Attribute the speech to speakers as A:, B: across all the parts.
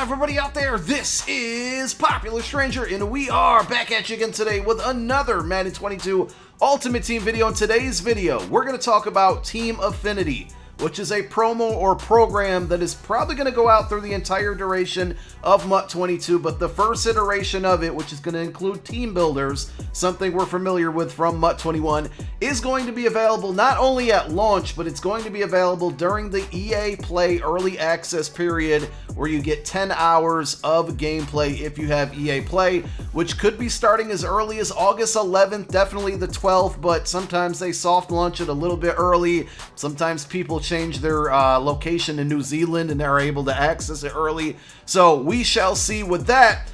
A: everybody out there? This is Popular Stranger, and we are back at you again today with another Madden 22 Ultimate Team video. In today's video, we're going to talk about Team Affinity, which is a promo or program that is probably going to go out through the entire duration of MUT 22, but the first iteration of it, which is going to include team builders, something we're familiar with from MUT 21, is going to be available not only at launch, but it's going to be available during the EA Play Early Access period, where you get 10 hours of gameplay if you have EA Play, which could be starting as early as August 11th, definitely the 12th, but sometimes they soft launch it a little bit early. Sometimes people change their location in New Zealand and they're able to access it early. So we shall see with that.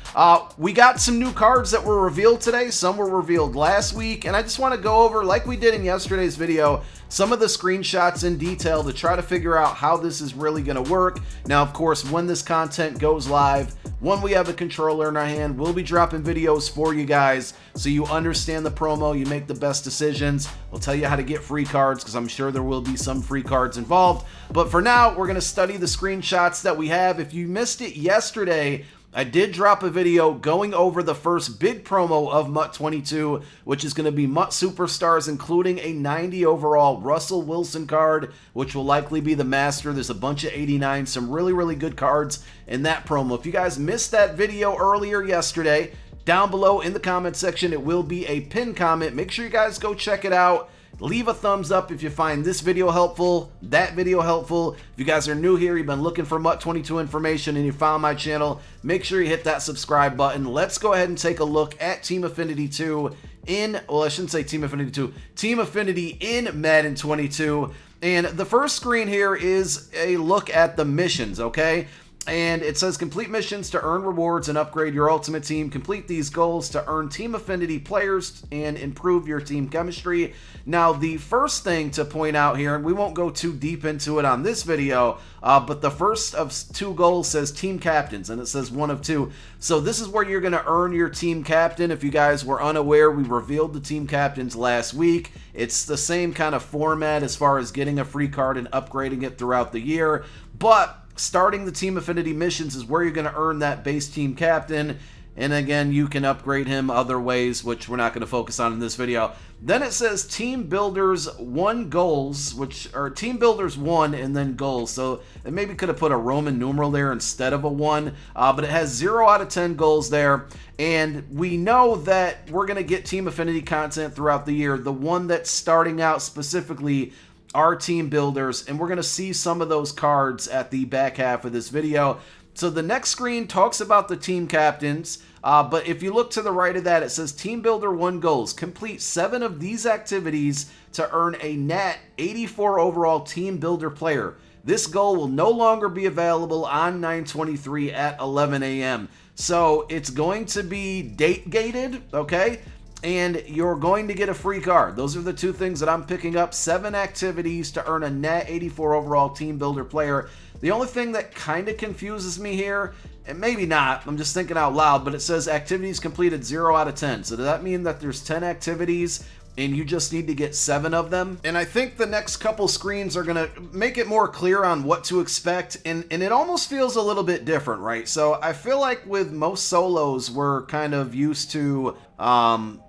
A: We got some new cards that were revealed today. Some were revealed last week, and I just want to go over, like we did in yesterday's video, some of the screenshots in detail to try to figure out how this is really going to work. Now, of course, when this content goes live, when we have a controller in our hand, we'll be dropping videos for you guys so you understand the promo, you make the best decisions. We'll tell you how to get free cards, because I'm sure there will be some free cards involved. But for now, we're going to study the screenshots that we have. If you missed it yesterday, I did drop a video going over the first big promo of MUT 22, which is going to be MUT Superstars, including a 90 overall Russell Wilson card, which will likely be the master. There's a bunch of 89, some really good cards in that promo. If you guys missed that video earlier yesterday, down below in the comment section, it will be a pinned comment. Make sure you guys go check it out. Leave a thumbs up if you find this video helpful, that video helpful. If you guys are new here, you've been looking for MUT 22 information and you found my channel, make sure you hit that subscribe button. Let's go ahead and take a look at Team Affinity 2 in, well, I shouldn't say Team Affinity 2, Team Affinity in Madden 22. And the first screen here is a look at the missions, okay? And it says complete missions to earn rewards and upgrade your ultimate team. Complete these goals to earn Team Affinity players and improve your team chemistry. Now, the first thing to point out here, and we won't go too deep into it on this video, but the first of two goals says team captains, and it says one of two. So this is where you're going to earn your team captain. If you guys were unaware, we revealed the team captains last week. It's the same kind of format as far as getting a free card and upgrading it throughout the year, but starting the Team Affinity missions is where you're going to earn that base team captain. And again, you can upgrade him other ways, which we're not going to focus on in this video. Then it says Team Builders 1 goals, which are Team Builders 1 and then goals. So it maybe could have put a Roman numeral there instead of a 1, but it has 0 out of 10 goals there. And we know that we're going to get Team Affinity content throughout the year. The one that's starting out specifically are team builders, and we're going to see some of those cards at the back half of this video. So the next screen talks about the team captains, but if you look to the right of that, it says Team Builder 1 goals. Complete 7 of these activities to earn a nat 84 overall team builder player. This goal will no longer be available on 9/23 at 11 a.m. So it's going to be date gated, okay? And you're going to get a free card. Those are the two things that I'm picking up. 7 activities to earn a nat 84 overall team builder player. The only thing that kind of confuses me here, and maybe not, I'm just thinking out loud, but it says activities completed 0 out of 10. So does that mean that there's 10 activities and you just need to get 7 of them? And I think the next couple screens are going to make it more clear on what to expect, and it almost feels a little bit different, right? So I feel like with most solos, we're kind of used to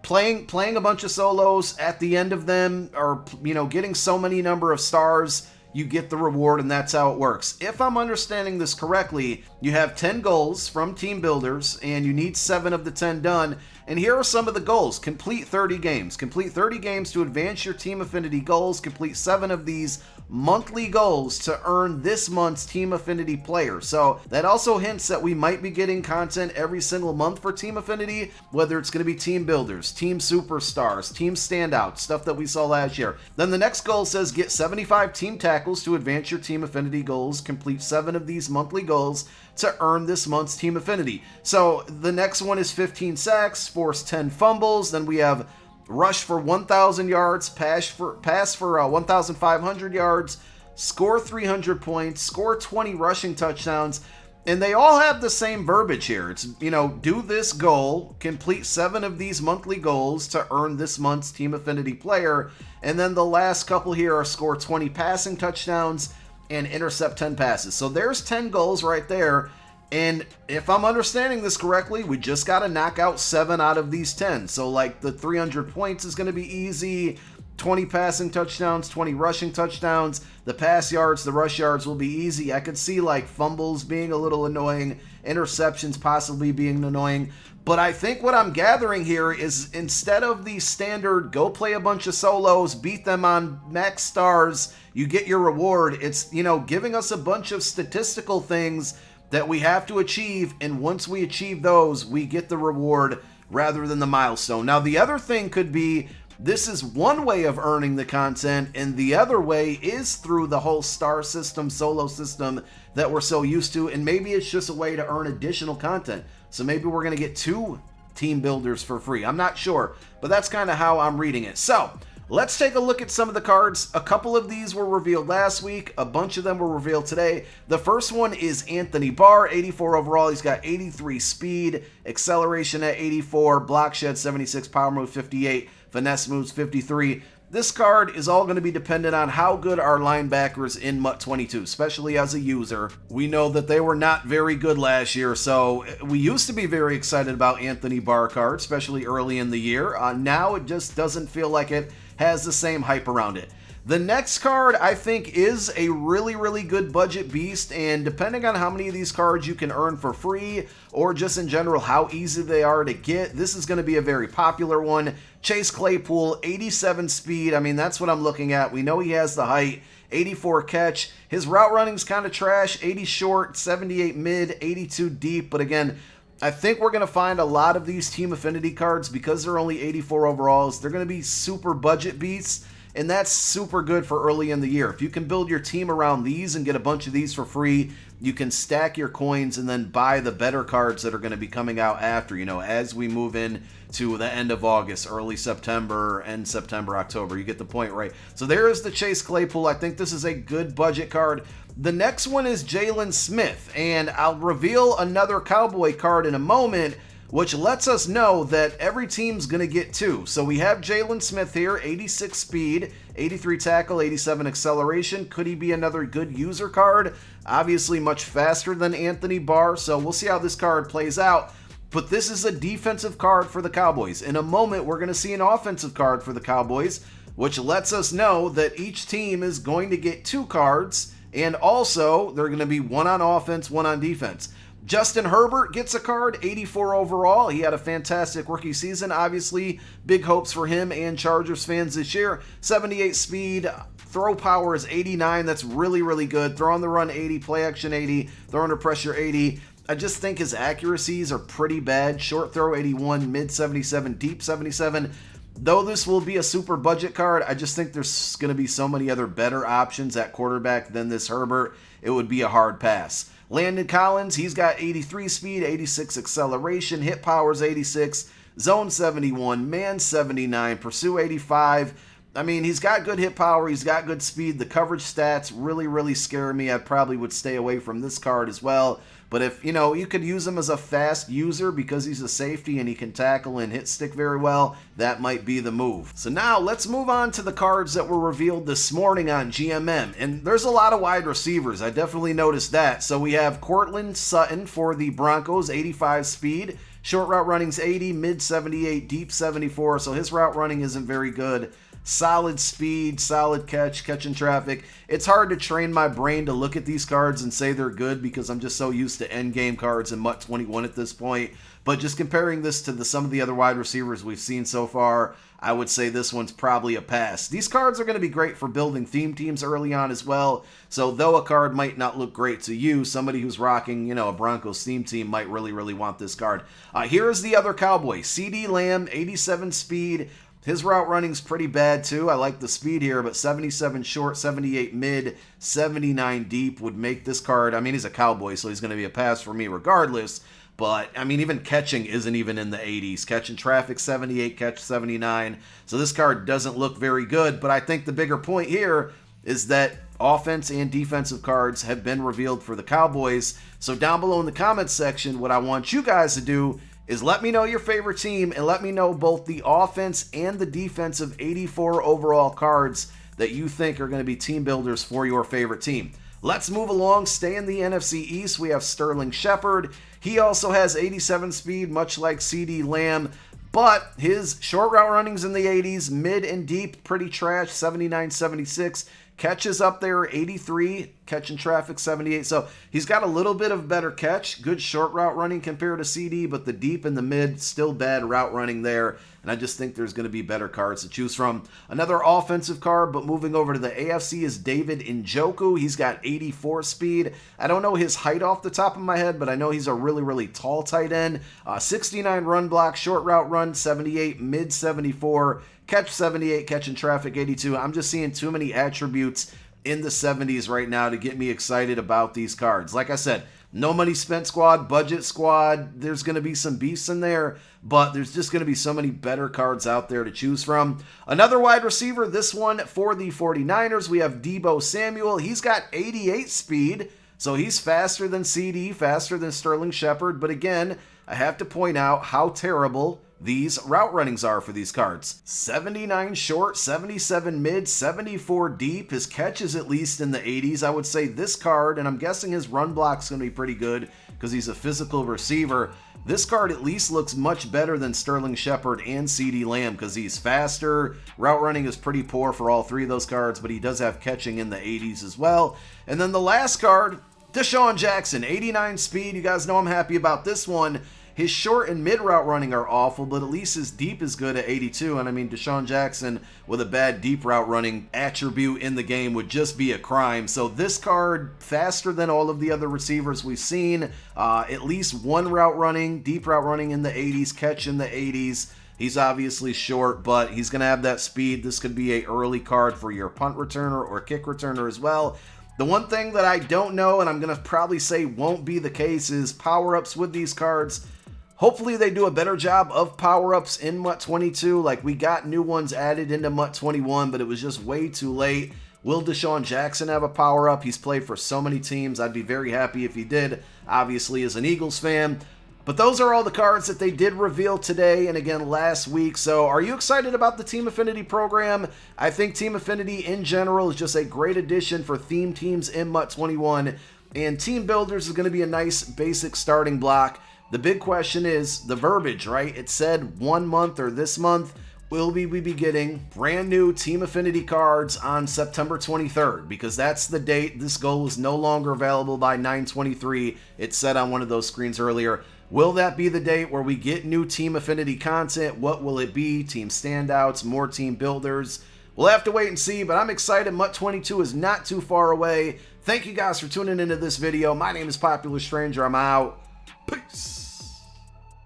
A: playing a bunch of solos. At the end of them, or getting so many number of stars, you get the reward, and that's how it works. If I'm understanding this correctly, you have 10 goals from team builders, and you need 7 of the 10 done. And here are some of the goals. Complete 30 games. Complete 30 games to advance your Team Affinity goals. Complete 7 of these monthly goals to earn this month's Team Affinity player. So that also hints that we might be getting content every single month for Team Affinity, whether it's going to be team builders, team superstars, team standouts, stuff that we saw last year. Then the next goal says get 75 team tackles to advance your Team Affinity goals. Complete 7 of these monthly goals to earn this month's Team Affinity. So the next one is 15 sacks, force 10 fumbles. Then we have rush for 1,000 yards, pass for 1,500 yards, score 300 points, score 20 rushing touchdowns. And they all have the same verbiage here. It's, do this goal, complete 7 of these monthly goals to earn this month's Team Affinity player. And then the last couple here are score 20 passing touchdowns and intercept 10 passes. So there's 10 goals right there. And if I'm understanding this correctly, we just got to knock out 7 out of these 10. So like the 300 points is going to be easy. 20 passing touchdowns, 20 rushing touchdowns. The pass yards, the rush yards will be easy. I could see like fumbles being a little annoying, interceptions possibly being annoying. But I think what I'm gathering here is instead of the standard go play a bunch of solos, beat them on max stars, you get your reward. It's, you know, giving us a bunch of statistical things that we have to achieve, and once we achieve those, we get the reward rather than the milestone. Now, the other thing could be this is one way of earning the content, and the other way is through the whole star system, solo system that we're so used to, and maybe it's just a way to earn additional content. So maybe we're going to get 2 team builders for free. I'm not sure, but that's kind of how I'm reading it. So let's take a look at some of the cards. A couple of these were revealed last week. A bunch of them were revealed today. The first one is Anthony Barr, 84 overall. He's got 83 speed, acceleration at 84, block shed 76, power move 58, finesse moves 53. This card is all going to be dependent on how good our linebackers in MUT 22, especially as a user. We know that they were not very good last year, so we used to be very excited about Anthony Barr card, especially early in the year. Now it just doesn't feel like it has the same hype around it. The next card, I think, is a really, really good budget beast, and depending on how many of these cards you can earn for free, or just in general how easy they are to get, this is going to be a very popular one. Chase Claypool, 87 speed. I mean, that's what I'm looking at. We know he has the height. 84 catch. His route running's kind of trash. 80 short, 78 mid, 82 deep, but again, I think we're going to find a lot of these Team Affinity cards, because they're only 84 overalls, they're going to be super budget beasts, and that's super good for early in the year. If you can build your team around these and get a bunch of these for free, you can stack your coins and then buy the better cards that are going to be coming out after, you know, as we move in to the end of August, early September, end September, October. You get the point, right? So there is the Chase Claypool. I think this is a good budget card. The next one is Jalen Smith, and I'll reveal another Cowboy card in a moment, which lets us know that every team's going to get 2. So we have Jalen Smith here, 86 speed, 83 tackle, 87 acceleration. Could he be another good user card? Obviously much faster than Anthony Barr, so we'll see how this card plays out. But this is a defensive card for the Cowboys. In a moment, we're going to see an offensive card for the Cowboys, which lets us know that each team is going to get 2 cards, and also they're going to be 1 on offense, 1 on defense. Justin Herbert gets a card, 84 overall. He had a fantastic rookie season. Obviously, big hopes for him and Chargers fans this year. 78 speed, throw power is 89. That's really, really good. Throw on the run 80, play action 80, throw under pressure 80. I just think his accuracies are pretty bad. Short throw 81, mid 77, deep 77. Though this will be a super budget card, I just think there's going to be so many other better options at quarterback than this Herbert. It would be a hard pass. Landon Collins, he's got 83 speed, 86 acceleration, hit power's 86, zone 71, man 79, pursue 85. I mean, he's got good hit power, he's got good speed. The coverage stats really, really scare me. I probably would stay away from this card as well. But if, you know, you could use him as a fast user because he's a safety and he can tackle and hit stick very well, that might be the move. So now let's move on to the cards that were revealed this morning on GMM. And there's a lot of wide receivers. I definitely noticed that. So we have Cortland Sutton for the Broncos, 85 speed. Short route running's 80, mid 78, deep 74. So his route running isn't very good. Solid speed, solid catching traffic. It's hard to train my brain to look at these cards and say they're good because I'm just so used to endgame cards in MUT 21 at this point. But just comparing this to some of the other wide receivers we've seen so far, I would say this one's probably a pass. These cards are going to be great for building theme teams early on as well. So though a card might not look great to you, somebody who's rocking, you know, a Broncos theme team might really, really want this card. Here is the other Cowboy. CD Lamb, 87 speed. His route running's pretty bad too. I like the speed here, but 77 short, 78 mid, 79 deep would make this card. I mean, he's a Cowboy, so he's going to be a pass for me regardless. But, I mean, even catching isn't even in the 80s. Catching traffic, 78, catch 79. So this card doesn't look very good. But I think the bigger point here is that offense and defensive cards have been revealed for the Cowboys. So down below in the comments section, what I want you guys to do is let me know your favorite team and let me know both the offense and the defensive 84 overall cards that you think are going to be team builders for your favorite team. Let's move along. Stay in the NFC East. We have Sterling Shepard. He also has 87 speed, much like CD Lamb. But his short route running's in the 80s, mid and deep, pretty trash, 79, 76. Catches up there, 83, catching traffic, 78. So he's got a little bit of better catch, good short route running compared to CD, but the deep and the mid, still bad route running there. And I just think there's going to be better cards to choose from. Another offensive card, but moving over to the AFC, is David Njoku. He's got 84 speed. I don't know his height off the top of my head, but I know he's a really, really tall tight end. 69 run block, short route run, 78, mid 74. Catch 78, catching traffic 82. I'm just seeing too many attributes in the 70s right now to get me excited about these cards. Like I said, no money spent squad, budget squad. There's going to be some beasts in there, but there's just going to be so many better cards out there to choose from. Another wide receiver, this one for the 49ers, we have Deebo Samuel. He's got 88 speed, so he's faster than CD, faster than Sterling Shepard. But again, I have to point out how terrible these route runnings are for these cards. 79 short, 77 mid, 74 deep. His catch is at least in the 80s. I would say this card, and I'm guessing his run block's going to be pretty good because he's a physical receiver. This card at least looks much better than Sterling Shepard and CD Lamb because he's faster. Route running is pretty poor for all three of those cards, but he does have catching in the 80s as well. And then the last card, DeSean Jackson, 89 speed. You guys know I'm happy about this one. His short and mid route running are awful, but at least his deep is good at 82. And I mean, DeSean Jackson with a bad deep route running attribute in the game would just be a crime. So this card, faster than all of the other receivers we've seen. At least one route running, deep route running in the 80s, catch in the 80s. He's obviously short, but he's going to have that speed. This could be an early card for your punt returner or kick returner as well. The one thing that I don't know, and I'm going to probably say won't be the case, is power-ups with these cards. Hopefully they do a better job of power-ups in MUT 22. Like, we got new ones added into MUT 21, but it was just way too late. Will DeSean Jackson have a power-up? He's played for so many teams. I'd be very happy if he did, obviously, as an Eagles fan. But those are all the cards that they did reveal today and again last week. So are you excited about the Team Affinity program? I think Team Affinity in general is just a great addition for theme teams in MUT 21. And Team Builders is going to be a nice basic starting block. The big question is the verbiage, right? It said 1 month or this month. Will we be getting brand new Team Affinity cards on September 23rd? Because that's the date. This goal is no longer available by 9/23. It said on one of those screens earlier. Will that be the date where we get new Team Affinity content? What will it be? Team standouts, more team builders? We'll have to wait and see, but I'm excited. MUT 22 is not too far away. Thank you guys for tuning into this video. My name is Popular Stranger. I'm out. Peace.